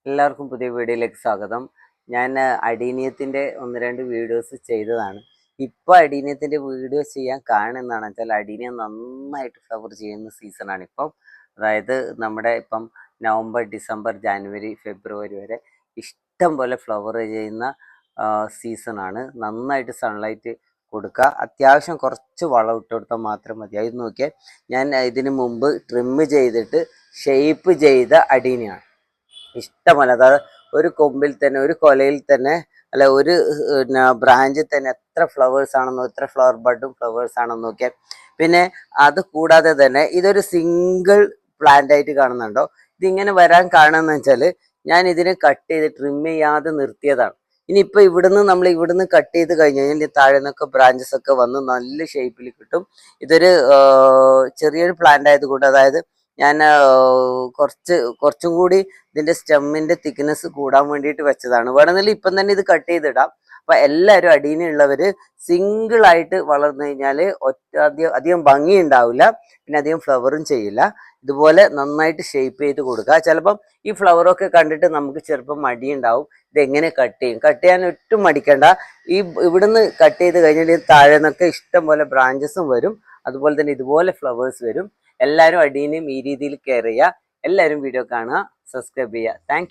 എല്ലാവർക്കും പുതിയ വീഡിയോയിലേക്ക് സ്വാഗതം. ഞാൻ അടീനിയത്തിൻ്റെ ഒന്ന് രണ്ട് വീഡിയോസ് ചെയ്തതാണ്. ഇപ്പോൾ അടീനിയത്തിൻ്റെ വീഡിയോ ചെയ്യാൻ കാരണം എന്താണെന്ന് വെച്ചാൽ അടീനിയം നന്നായിട്ട് ഫ്ലവർ ചെയ്യുന്ന സീസണാണ് ഇപ്പം. അതായത് നമ്മുടെ ഇപ്പം നവംബർ, ഡിസംബർ, ജാനുവരി, ഫെബ്രുവരി വരെ ഇഷ്ടം പോലെ ഫ്ലവർ ചെയ്യുന്ന സീസണാണ്. നന്നായിട്ട് സൺലൈറ്റ് കൊടുക്കുക, അത്യാവശ്യം കുറച്ച് വളം ഇട്ട് കൊടുത്താൽ മാത്രം മതി. അത് നോക്കിയാൽ ഞാൻ ഇതിന് മുമ്പ് ട്രിം ചെയ്തിട്ട് ഷേപ്പ് ചെയ്ത അടീനിയാണ്. ഇഷ്ടമല്ല, അതായത് ഒരു കൊമ്പിൽ തന്നെ, ഒരു കൊലയിൽ തന്നെ, അല്ല ഒരു ബ്രാഞ്ചിൽ തന്നെ എത്ര ഫ്ലവേഴ്സ് ആണെന്നോ, എത്ര ഫ്ലവർ ബഡും ഫ്ലവേഴ്സ് ആണെന്ന് നോക്കിയാൽ. പിന്നെ അത് കൂടാതെ തന്നെ ഇതൊരു സിംഗിൾ പ്ലാന്റ് ആയിട്ട് കാണുന്നുണ്ടോ? ഇതിങ്ങനെ വരാൻ കാരണം എന്ന് വെച്ചാൽ ഞാൻ ഇതിനെ കട്ട് ചെയ്ത് ട്രിം ചെയ്യാതെ നിർത്തിയതാണ്. ഇനിയിപ്പോൾ ഇവിടുന്ന് കട്ട് ചെയ്ത് കഴിഞ്ഞ് കഴിഞ്ഞാൽ താഴെ നിന്നൊക്കെ ബ്രാഞ്ചസ് ഒക്കെ വന്ന് നല്ല ഷേപ്പിൽ കിട്ടും. ഇതൊരു ചെറിയൊരു പ്ലാന്റ് ആയതുകൊണ്ട്, അതായത് ഞാൻ കുറച്ചും കൂടി ഇതിന്റെ സ്റ്റെമ്മിന്റെ തിക്നെസ് കൂടാൻ വേണ്ടിയിട്ട് വെച്ചതാണ്. വേണമെന്നില്ല ഇപ്പം തന്നെ ഇത് കട്ട് ചെയ്തിടാം. അപ്പൊ എല്ലാവരും അടീനുള്ളവര് സിംഗിൾ ആയിട്ട് വളർന്നു കഴിഞ്ഞാൽ അധികം ഭംഗി ഉണ്ടാവില്ല, പിന്നെ അധികം ഫ്ലവറും ചെയ്യില്ല. ഇതുപോലെ നന്നായിട്ട് ഷേപ്പ് ചെയ്ത് കൊടുക്കുക. ചിലപ്പം ഈ ഫ്ലവറൊക്കെ കണ്ടിട്ട് നമുക്ക് ചിലപ്പോൾ മടിയുണ്ടാവും, ഇതെങ്ങനെ കട്ട് ചെയ്യും. കട്ട് ചെയ്യാൻ ഒട്ടും മടിക്കണ്ട. ഇവിടുന്ന് കട്ട് ചെയ്ത് കഴിഞ്ഞിട്ട് താഴെ നിന്നൊക്കെ ഇഷ്ടം പോലെ ബ്രാഞ്ചസും വരും, അതുപോലെ തന്നെ ഇതുപോലെ ഫ്ലവേഴ്സ് വരും. എല്ലാവരും അടീനിയം ഈ രീതിയിൽ കെയർ ചെയ്യുക. എല്ലാവരും വീഡിയോ കാണുക, സബ്സ്ക്രൈബ് ചെയ്യുക. താങ്ക്